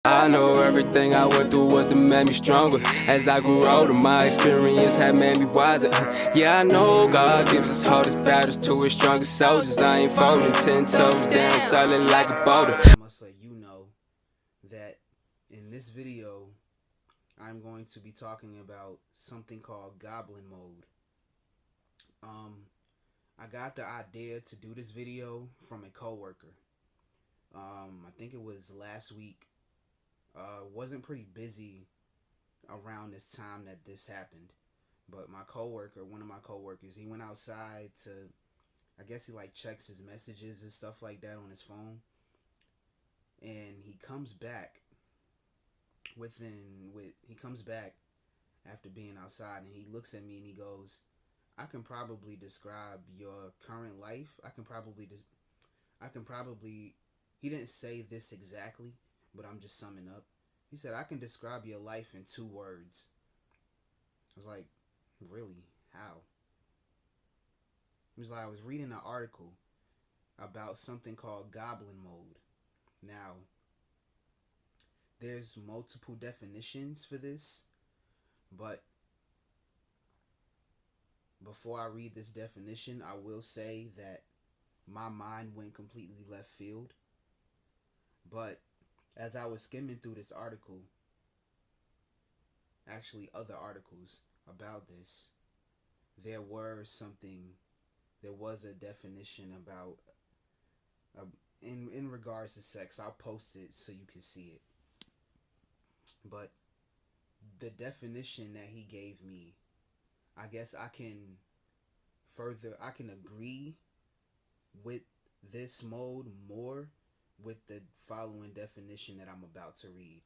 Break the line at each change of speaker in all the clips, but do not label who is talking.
I know everything I went through was to make me stronger. As I grew older, my experience had made me wiser. Yeah, I know God gives his hardest battles to his strongest soldiers. I ain't folding 10 toes down, silent like a boulder.
I must let you know that in this video, I'm going to be talking about something called Goblin Mode. I got the idea to do this video from a coworker. I think it was last week. Wasn't pretty busy around this time that this happened, but my coworker, one of my coworkers, he went outside to, I guess he like checks his messages and stuff like that on his phone, and he comes back after being outside, and he looks at me and he goes, I can probably describe your current life. He didn't say this exactly, but I'm just summing up. He said, I can describe your life in 2 words. I was like, really? How? He was like, I was reading an article about something called Goblin Mode. Now, there's multiple definitions for this, but before I read this definition, I will say that my mind went completely left field. But as I was skimming through this article, actually other articles about this, there was a definition about in regards to sex. I'll post it so you can see it. But the definition that he gave me, I guess I can agree with this mode more with the following definition that I'm about to read.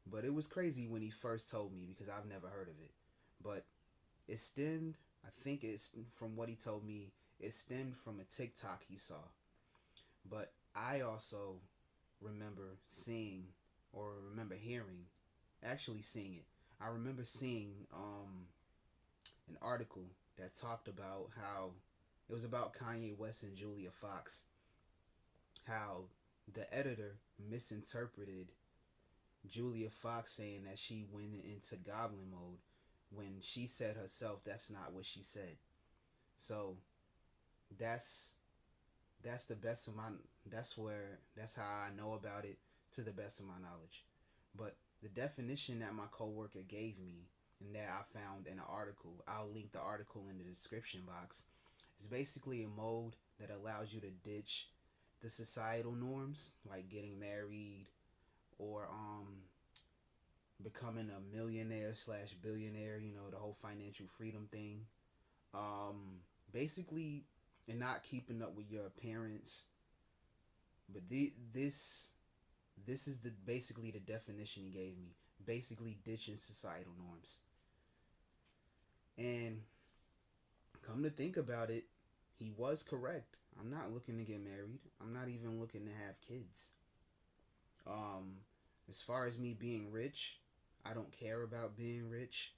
But it was crazy when he first told me, because I've never heard of it. But it stemmed, I think it's from what he told me, it stemmed from a TikTok he saw. But I also remember seeing I remember seeing an article that talked about how it was about Kanye West and Julia Fox, how the editor misinterpreted Julia Fox saying that she went into Goblin Mode when she said herself that's not what she said. So that's how I know about it, to the best of my knowledge. But the definition that my coworker gave me and that I found in an article, I'll link the article in the description box, is basically a mode that allows you to ditch the societal norms, like getting married or becoming a millionaire/billionaire, the whole financial freedom thing. Basically, and not keeping up with your appearance. But this is basically the definition he gave me. Basically ditching societal norms. And come to think about it, he was correct. I'm not looking to get married. I'm not even looking to have kids. As far as me being rich, I don't care about being rich,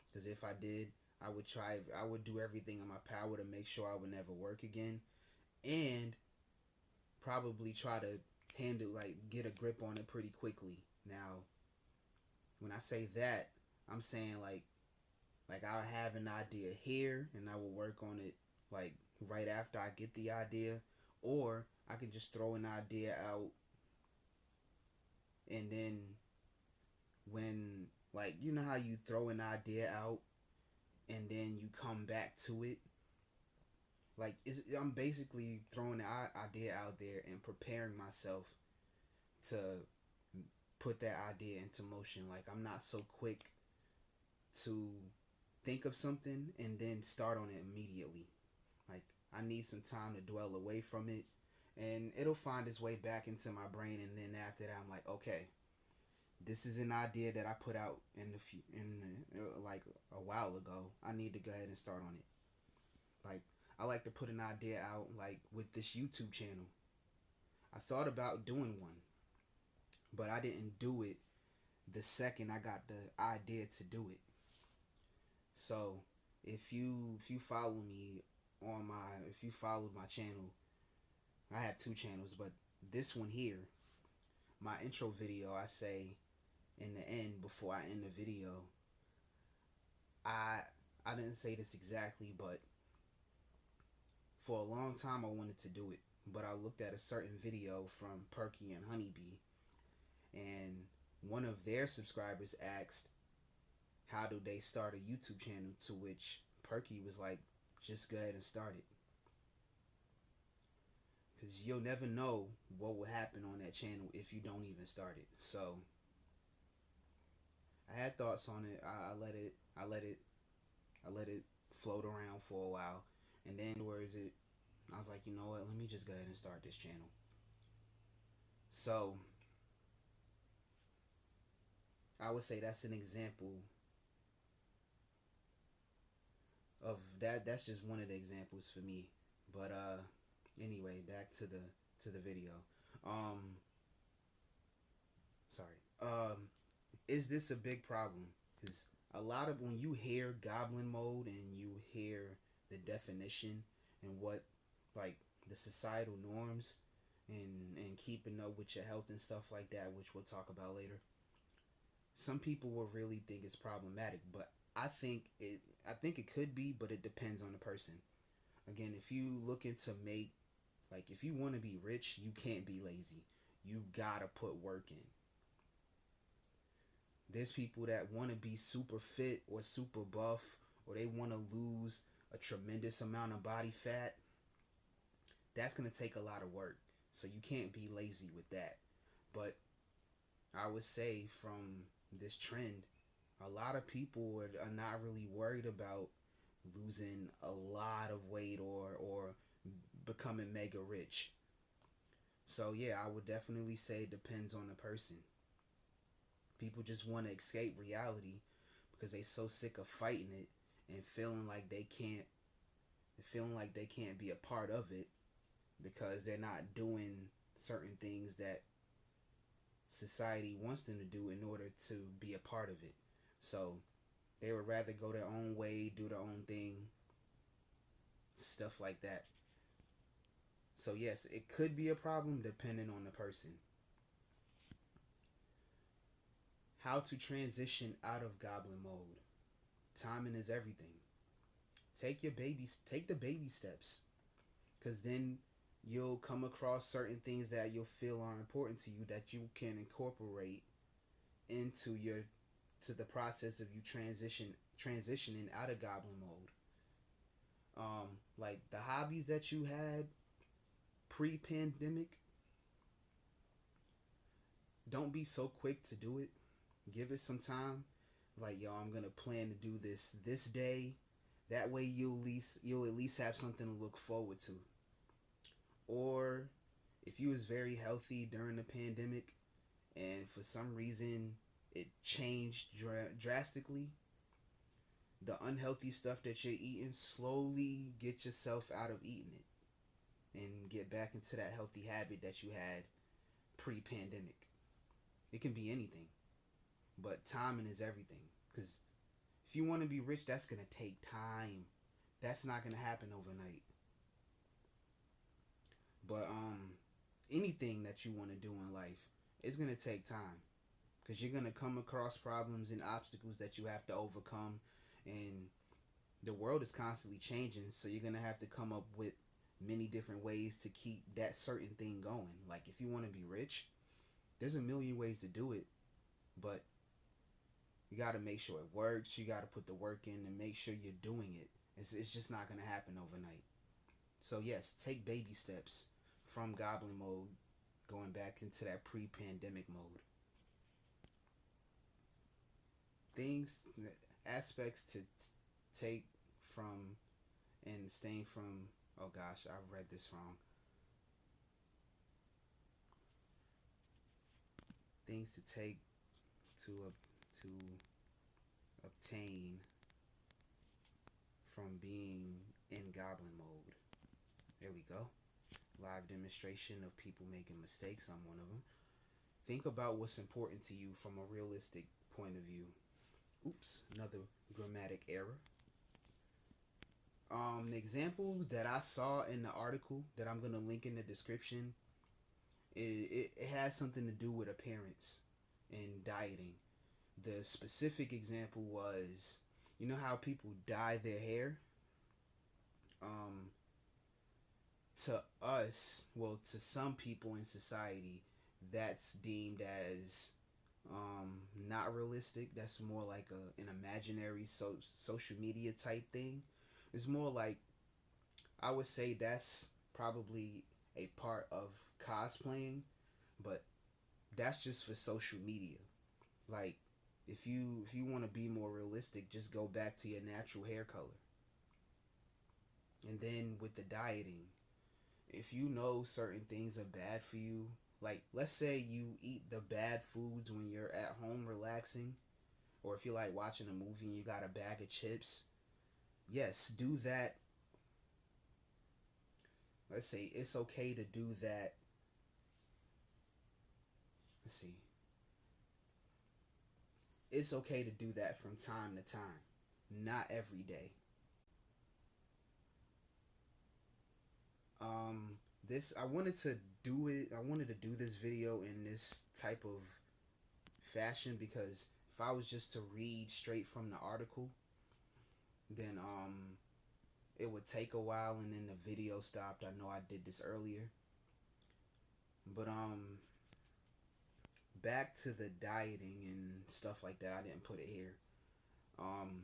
because if I did, I would do everything in my power to make sure I would never work again, and probably try to get a grip on it pretty quickly. Now, when I say that, I'm saying like I'll have an idea here and I will work on it like right after I get the idea, or I can just throw an idea out, and then when, like, you know how you throw an idea out and then you come back to it, like I'm basically throwing the idea out there and preparing myself to put that idea into motion. Like, I'm not so quick to think of something and then start on it immediately. Like, I need some time to dwell away from it, and it'll find its way back into my brain, and then after that I'm like, okay, this is an idea that I put out like a while ago. I need to go ahead and start on it. Like, I like to put an idea out, like with this YouTube channel. I thought about doing one, but I didn't do it the second I got the idea to do it. So if you follow me if you follow my channel, I have 2 channels, but this one here, my intro video, I say in the end, before I end the video, I I didn't say this exactly, but for a long time I wanted to do it. But I looked at a certain video from Perky and Honeybee, and one of their subscribers asked, how do they start a YouTube channel? To which Perky was like, just go ahead and start it. Because you'll never know what will happen on that channel if you don't even start it. So I had thoughts on it. I let it float around for a while, and then I was like, you know what? Let me just go ahead and start this channel. So I would say that's an example of that. That's just one of the examples for me. But anyway, back to the video. Sorry. Is this a big problem? Because a lot of, when you hear Goblin Mode and you hear the definition and what, like, the societal norms and keeping up with your health and stuff like that, which we'll talk about later, some people will really think it's problematic. But I think it could be, but it depends on the person. Again, if you looking to make, like, if you want to be rich, you can't be lazy. You gotta put work in. There's people that want to be super fit or super buff, or they want to lose a tremendous amount of body fat. That's going to take a lot of work. So you can't be lazy with that. But I would say from this trend, a lot of people are not really worried about losing a lot of weight or becoming mega rich. So yeah, I would definitely say it depends on the person. People just want to escape reality because they so sick of fighting it and feeling like they can't be a part of it because they're not doing certain things that society wants them to do in order to be a part of it. So they would rather go their own way, do their own thing, stuff like that. So yes, it could be a problem depending on the person. How to transition out of Goblin Mode. Timing is everything. Take the baby steps, because then you'll come across certain things that you'll feel are important to you that you can incorporate into the process of you transitioning out of Goblin Mode. Like the hobbies that you had pre-pandemic, don't be so quick to do it. Give it some time. Like, yo, I'm gonna plan to do this day. That way you'll at least have something to look forward to. Or if you was very healthy during the pandemic and for some reason it changed drastically, the unhealthy stuff that you're eating, slowly get yourself out of eating it and get back into that healthy habit that you had pre-pandemic. It can be anything. But timing is everything. Because if you want to be rich, that's going to take time. That's not going to happen overnight. But anything that you want to do in life, it's going to take time. Because you're going to come across problems and obstacles that you have to overcome. And the world is constantly changing. So you're going to have to come up with many different ways to keep that certain thing going. Like if you want to be rich, there's a million ways to do it. But you got to make sure it works. You got to put the work in and make sure you're doing it. It's just not going to happen overnight. So yes, take baby steps from Goblin Mode, going back into that pre-pandemic mode. Aspects to take from and staying from, oh gosh, I read this wrong. Things to take to obtain from being in Goblin Mode. There we go. Live demonstration of people making mistakes. I'm one of them. Think about what's important to you from a realistic point of view. Oops, another grammatic error. The example that I saw in the article that I'm going to link in the description, it has something to do with appearance and dieting. The specific example was, you know how people dye their hair? Um, to us, well, to some people in society, that's deemed as not realistic. That's more like an imaginary social media type thing. It's more like, I would say that's probably a part of cosplaying, but that's just for social media. Like, if you want to be more realistic, just go back to your natural hair color. And then with the dieting, if you know certain things are bad for you, like let's say you eat the bad foods when you're at home relaxing, or if you like watching a movie and you got a bag of chips, yes, do that. Let's say it's okay to do that. Let's see. It's okay to do that from time to time, not every day. This I wanted to do it. I wanted to do this video in this type of fashion because if I was just to read straight from the article, then it would take a while and then the video stopped. I know I did this earlier. But back to the dieting and stuff like that. I didn't put it here. Um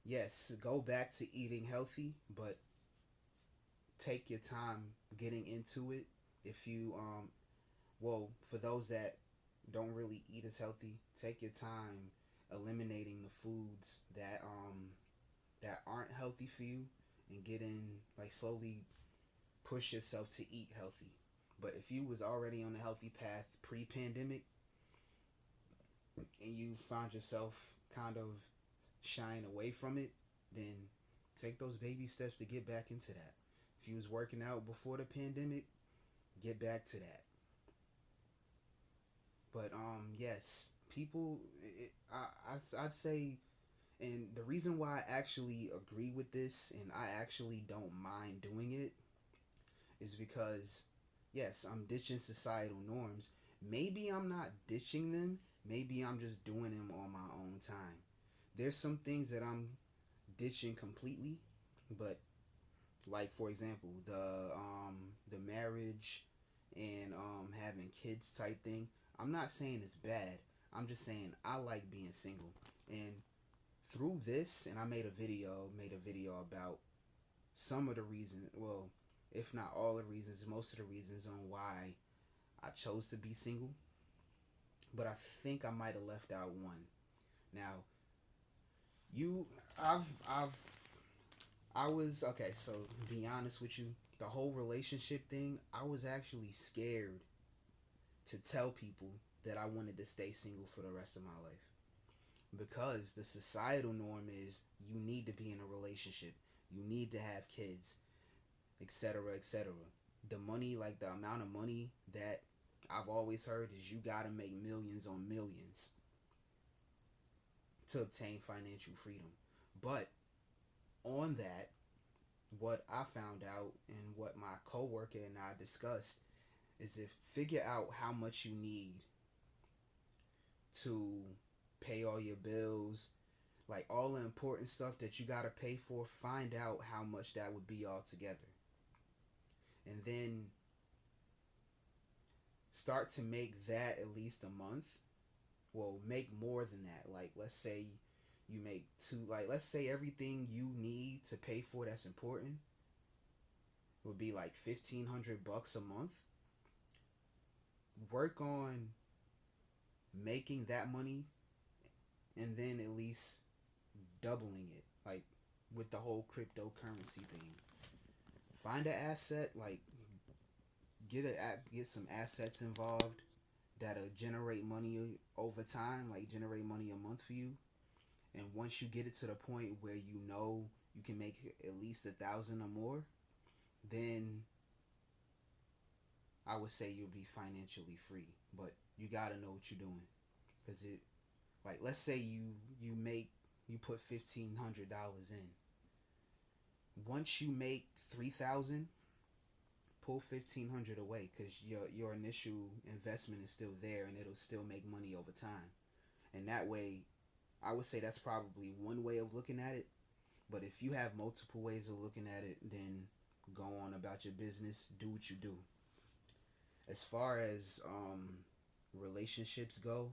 yes, go back to eating healthy, but take your time getting into it. If you well, for those that don't really eat as healthy, take your time eliminating the foods that aren't healthy for you and get in, like, slowly push yourself to eat healthy. But if you was already on a healthy path pre-pandemic and you found yourself kind of shying away from it, then take those baby steps to get back into that. If you was working out before the pandemic, get back to that. But yes, people, I'd say, and the reason why I actually agree with this and I actually don't mind doing it is because, yes, I'm ditching societal norms. Maybe I'm not ditching them. Maybe I'm just doing them on my own time. There's some things that I'm ditching completely, but like, for example, the marriage and having kids type thing. I'm not saying it's bad. I'm just saying I like being single. And through this, and I made a video about some of the reasons, well, if not all the reasons, most of the reasons on why I chose to be single. But I think I might have left out one. Now, you, I've, I was, okay, so to be honest with you, the whole relationship thing, I was actually scared to tell people that I wanted to stay single for the rest of my life. Because the societal norm is you need to be in a relationship, you need to have kids, etc., etc. The money, like the amount of money that I've always heard is you gotta make millions on millions to obtain financial freedom. But on that, what I found out and what my coworker and I discussed is if figure out how much you need to pay all your bills, like all the important stuff that you gotta pay for, find out how much that would be altogether. And then start to make that at least a month. Well, make more than that. Like, let's say you make two, like, let's say everything you need to pay for that's important would be like $1,500 a month. Work on making that money and then at least doubling it, like with the whole cryptocurrency thing. Find an asset, like get some assets involved that'll generate money over time, like generate money a month for you. And once you get it to the point where you know you can make at least 1,000 or more, then I would say you'll be financially free. But you gotta know what you're doing, cause it, like, let's say you put $1,500 in. Once you make 3,000, pull 1,500 away, because your initial investment is still there and it'll still make money over time. And that way, I would say that's probably one way of looking at it. But if you have multiple ways of looking at it, then go on about your business, do what you do. As far as relationships go,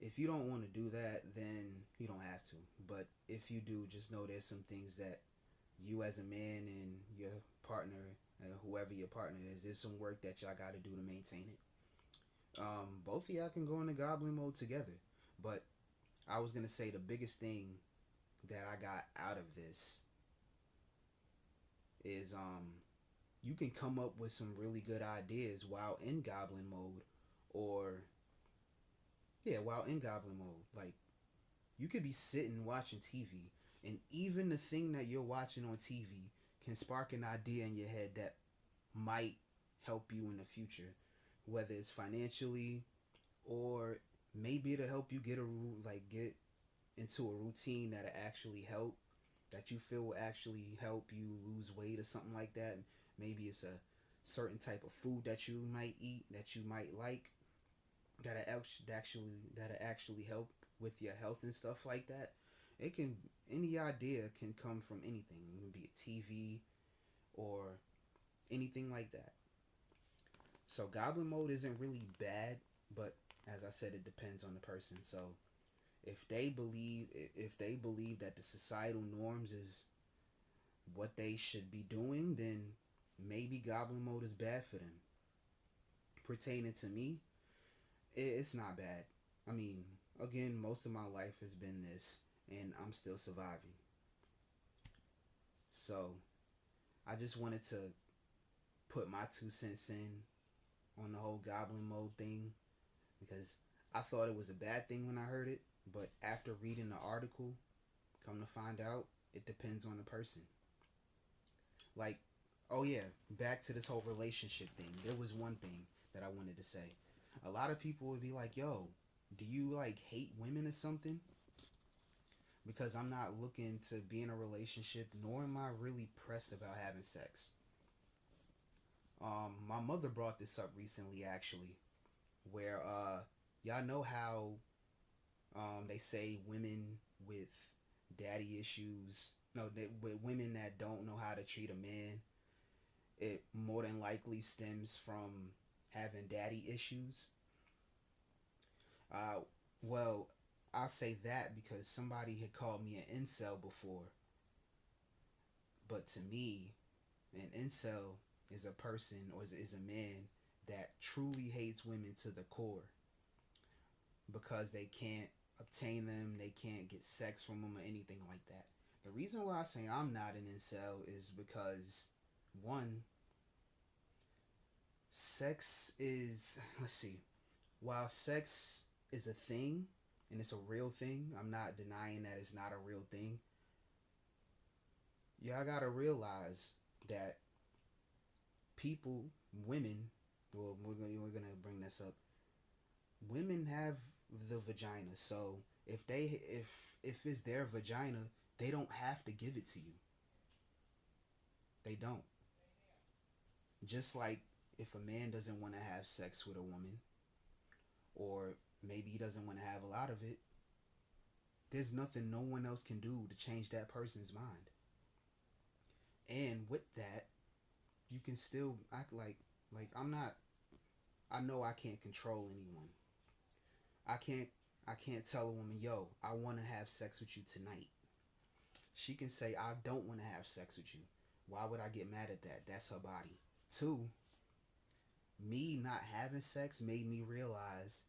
if you don't want to do that, then you don't have to. But if you do, just know there's some things that you as a man and your partner, whoever your partner is, there's some work that y'all got to do to maintain it. Both of y'all can go into Goblin Mode together. But I was going to say the biggest thing that I got out of this is you can come up with some really good ideas while in Goblin Mode, or while in Goblin Mode. Like, you could be sitting watching TV, and even the thing that you're watching on TV can spark an idea in your head that might help you in the future, whether it's financially, or maybe it'll help you get into a routine that'll actually help, that you feel will actually help you lose weight or something like that. Maybe it's a certain type of food that you might eat that you might like, that'll actually help with your health and stuff like that. Any idea can come from anything. It could be a TV or anything like that. So Goblin Mode isn't really bad, but as I said, it depends on the person. So if they believe that the societal norms is what they should be doing, then maybe Goblin Mode is bad for them. Pertaining to me, it's not bad. I mean, again, most of my life has been this, and I'm still surviving. So I just wanted to put my 2 cents in on the whole Goblin Mode thing, because I thought it was a bad thing when I heard it, but after reading the article, come to find out, it depends on the person. Like, oh yeah, back to this whole relationship thing. There was one thing that I wanted to say. A lot of people would be like, yo, do you like hate women or something? Because I'm not looking to be in a relationship, nor am I really pressed about having sex. My mother brought this up recently, actually, where y'all know how they say women with daddy issues, with women that don't know how to treat a man, it more than likely stems from having daddy issues. Well, I'll say that because somebody had called me an incel before. But to me, an incel is a person, or is a man that truly hates women to the core, because they can't obtain them, they can't get sex from them or anything like that. The reason why I say I'm not an incel is because, one, while sex is a thing, and it's a real thing, I'm not denying that it's not a real thing. Y'all gotta realize that women, well, we're gonna bring this up. Women have the vagina, so if it's their vagina, they don't have to give it to you. They don't. Just like if a man doesn't want to have sex with a woman, or maybe he doesn't want to have a lot of it, there's nothing no one else can do to change that person's mind. And with that, you can still act like I know I can't control anyone. I can't tell a woman, yo, I want to have sex with you tonight. She can say, I don't want to have sex with you. Why would I get mad at that? That's her body. 2, me not having sex made me realize,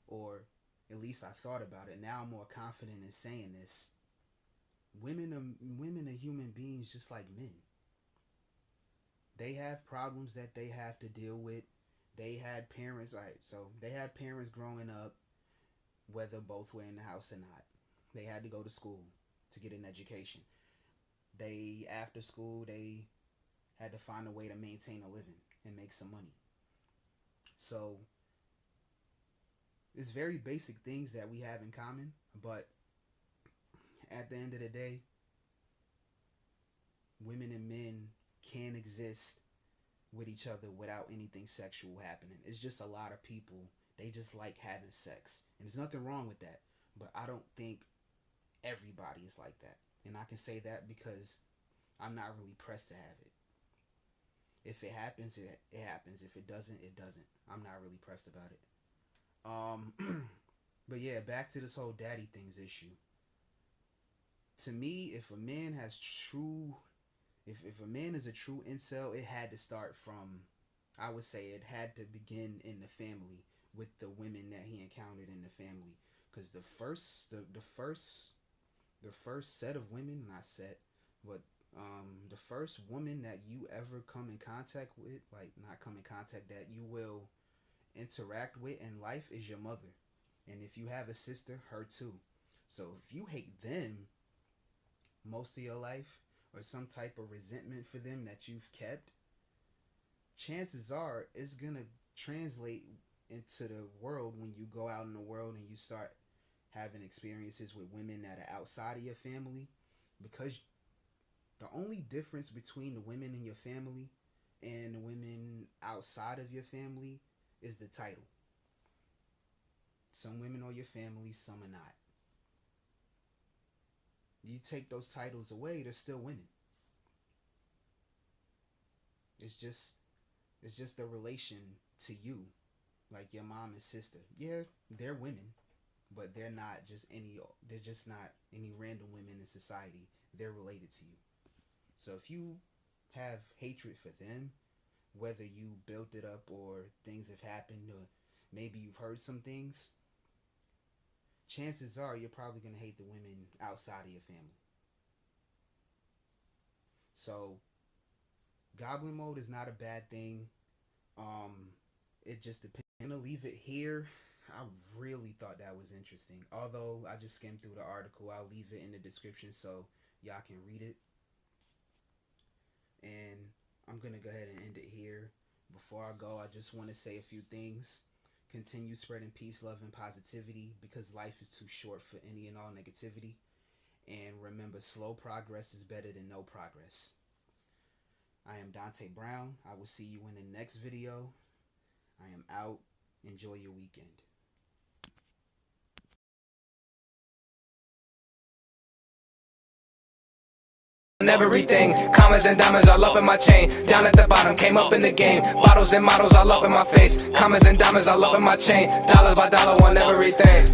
or at least I thought about it. Now I'm more confident in saying this. Women are human beings just like men. They have problems that they have to deal with. They had parents, they had parents growing up, whether both were in the house or not. They had to go to school to get an education. After school, they had to find a way to maintain a living and make some money. So it's very basic things that we have in common, but at the end of the day, women and men can exist with each other without anything sexual happening. It's just a lot of people, they just like having sex. And there's nothing wrong with that. But I don't think everybody is like that. And I can say that because I'm not really pressed to have it. If it happens, it happens. If it doesn't, it doesn't. I'm not really pressed about it. But yeah, back to this whole daddy things issue. To me, if a man has if a man is a true incel, it had to start from, I would say it had to begin in the family with the women that he encountered in the family. Because the first set of women, not set, but the first woman that you ever come in contact with, like not come in contact, that you will interact with in life is your mother. And if you have a sister, her too. So if you hate them most of your life, or some type of resentment for them that you've kept, chances are it's gonna translate into the world when you go out in the world and you start having experiences with women that are outside of your family. Because the only difference between the women in your family and the women outside of your family is the title. Some women are your family, some are not. You take those titles away, they're still women. It's just a relation to you, like your mom and sister. Yeah, they're women, but they're just not any random women in society. They're related to you. So if you have hatred for them, whether you built it up or things have happened or maybe you've heard some things, chances are you're probably going to hate the women outside of your family. So Goblin Mode is not a bad thing. It just depends. I'm going to leave it here. I really thought that was interesting. Although I just skimmed through the article, I'll leave it in the description so y'all can read it. And I'm going to go ahead and end it here. Before I go, I just want to say a few things. Continue spreading peace, love, and positivity, because life is too short for any and all negativity. And remember, slow progress is better than no progress. I am Dante Brown. I will see you in the next video. I am out. Enjoy your weekend.
Everything, commas and diamonds all up in my chain. Down at the bottom, came up in the game. Bottles and models all up in my face. Commas and diamonds all up in my chain. Dollars by dollar on everything.